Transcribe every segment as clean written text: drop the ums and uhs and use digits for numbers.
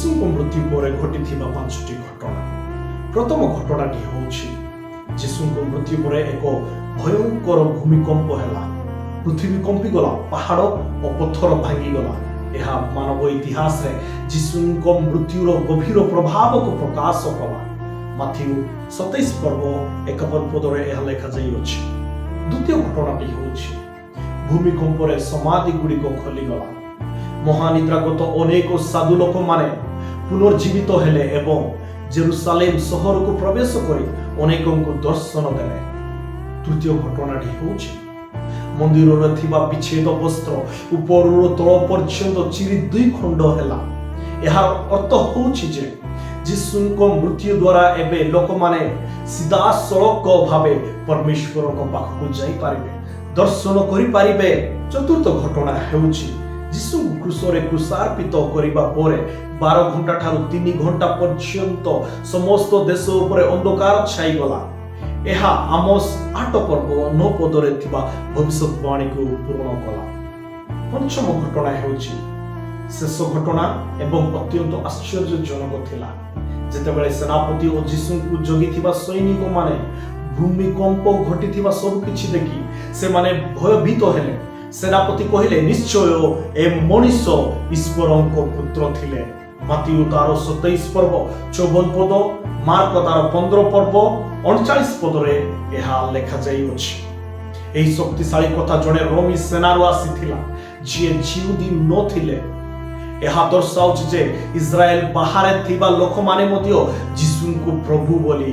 ଯୀଶୁଙ୍କ ମୃତ୍ୟୁ ପରେ ଘଟିଥିବା 5ଟି ଘଟଣା। ପ୍ରଥମ ଘଟଣାଟି ହେଉଛି ଯୀଶୁଙ୍କ ମୃତ୍ୟୁ ପରେ ଏକ ଭୟଙ୍କର ଭୂମିକମ୍ପ ହେଲା। ପୃଥିବୀ କମ୍ପିଗଲା, ପାହାଡ଼ ଓ ପଥର ଭାଙ୍ଗିଗଲା। ଏହା ମାନବ ଇତିହାସରେ ଯୀଶୁଙ୍କ ମୃତ୍ୟୁର ଗଭୀର ପ୍ରଭାବକୁ ପ୍ରକାଶ କଲା। ମାଥିଉ 27 ପର୍ବ 51 ପଦରେ ଏହା ଲେଖାଯାଇଅଛି। ଦ୍ୱିତୀୟ ଘଟଣାଟି ହେଉଛି ଭୂମିକମ୍ପରେ ସମାଧି ଗୁଡ଼ିକ ଖୋଲିଗଲା। ମହାନିଦ୍ରାଗତ ଅନେକ ସାଧୁ ଲୋକମାନେ ପୁନର୍ଜୀବିତ ହେଲେ ଏବଂ ଜେରୁସାଲେମ ସହରକୁ ପ୍ରବେଶ କରି ଅନେକଙ୍କୁ ଦର୍ଶନ ଦେଲେ। ତୃତୀୟ ଘଟଣାଟି ହେଉଛି ମନ୍ଦିରରେ ଥିବା ବିଚ୍ଛେଦ ବସ୍ତ୍ର ଉପରରୁ ତଳ ପର୍ଯ୍ୟନ୍ତ ଚିରି 2 ଖଣ୍ଡ ହେଲା। ଏହାର ଅର୍ଥ ହେଉଛି ଯେ ଯୀଶୁଙ୍କ ମୃତ୍ୟୁ ଦ୍ୱାରା ଏବେ ଲୋକମାନେ ସିଧାସଳଖ ଭାବେ ପରମେଶ୍ୱରଙ୍କ ପାଖକୁ ଯାଇପାରିବେ, ଦର୍ଶନ କରିପାରିବେ। ଚତୁର୍ଥ ଘଟଣା ହେଉଛି ଯୀଶୁଙ୍କୁ କ୍ରୁଶରେ କ୍ରୁଶାର୍ପିତ କରିବା ପରେ 12 ଘଣ୍ଟା ଠାରୁ 3 ଘଣ୍ଟା ପର୍ଯ୍ୟନ୍ତ ସମସ୍ତ ଦେଶ ଉପରେ ଅନ୍ଧକାର ଛାଇଗଲା। ଏହା ଆମୋସ 8 ପର୍ବ 9 ପଦରେ ଥିବା ଭବିଷ୍ୟତବାଣୀକୁ ପୂରଣ କଲା। ପଞ୍ଚମ ଘଟଣା ହେଉଛି ଶେଷ ଘଟଣା ଏବଂ ଅତ୍ୟନ୍ତ ଆଶ୍ଚର୍ଯ୍ୟଜନକ ଥିଲା। ଯେତେବେଳେ ସେନାପତି ଓ ଯୀଶୁଙ୍କୁ ଜଗିଥିବା ସୈନିକମାନେ ଭୂମିକମ୍ପ ଘଟିଥିବା ସବୁ କିଛି ଦେଖି ସେମାନେ ଭୟଭୀତ ହେଲେ। ସେନାପତି କହିଲେ, ନିଶ୍ଚୟ ଏ ମଣିଷ ଈଶ୍ୱରଙ୍କ ପୁତ୍ର ଥିଲେ। ମାଥିଉ ତାର 27 ପର୍ବ 54 ପଦ, ମାର୍କ ତାର 15 ପର୍ବ 39 ପଦରେ ଏହା ଲେଖାଯାଇଅଛି। ଏହି ଶକ୍ତିଶାଳୀ କଥା ଜଣେ ରୋମୀ ସେନାରୁ ଆସିଥିଲା, ଯିଏ ଜିହୁଦୀ ନଥିଲେ। ଏହା ଦର୍ଶାଉଛି ଯେ ଇସ୍ରାଏଲ ବାହାରେ ଥିବା ଲୋକମାନେ ମଧ୍ୟ ଯୀଶୁଙ୍କୁ ପ୍ରଭୁ ବୋଲି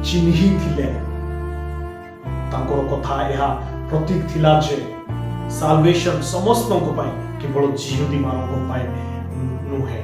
ଚିହ୍ନିଥିଲେ। ତାଙ୍କର କଥା ଏହା ପ୍ରତୀକ ଥିଲା ଯେ ସାଲଭେସନ ସମସ୍ତଙ୍କ ପାଇଁ, କେବଳ ଜିହୁଦୀ ମାନଙ୍କ ପାଇଁ ନୁହେଁ।